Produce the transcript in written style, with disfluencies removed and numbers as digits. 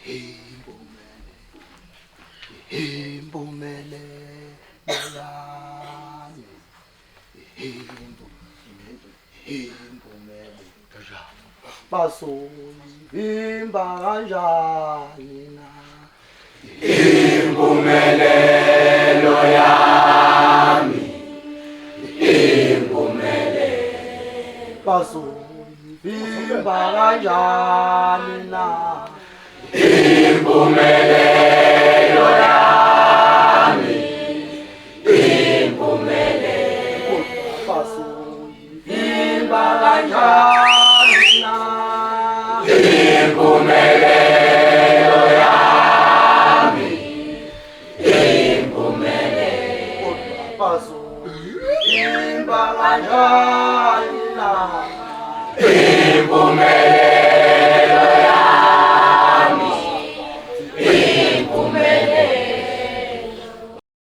Impumelelo, impumelelo yami, impumelelo. Basoyivimba kanjani na? Impumelelo yami, impumelelo. Basoyivimba kanjani na? Impumelelo yami, impumelelo. Basoyivimba kanjani na? Impumelelo yami, impumelelo. Basoyivimba kanjani na? Impumelelo.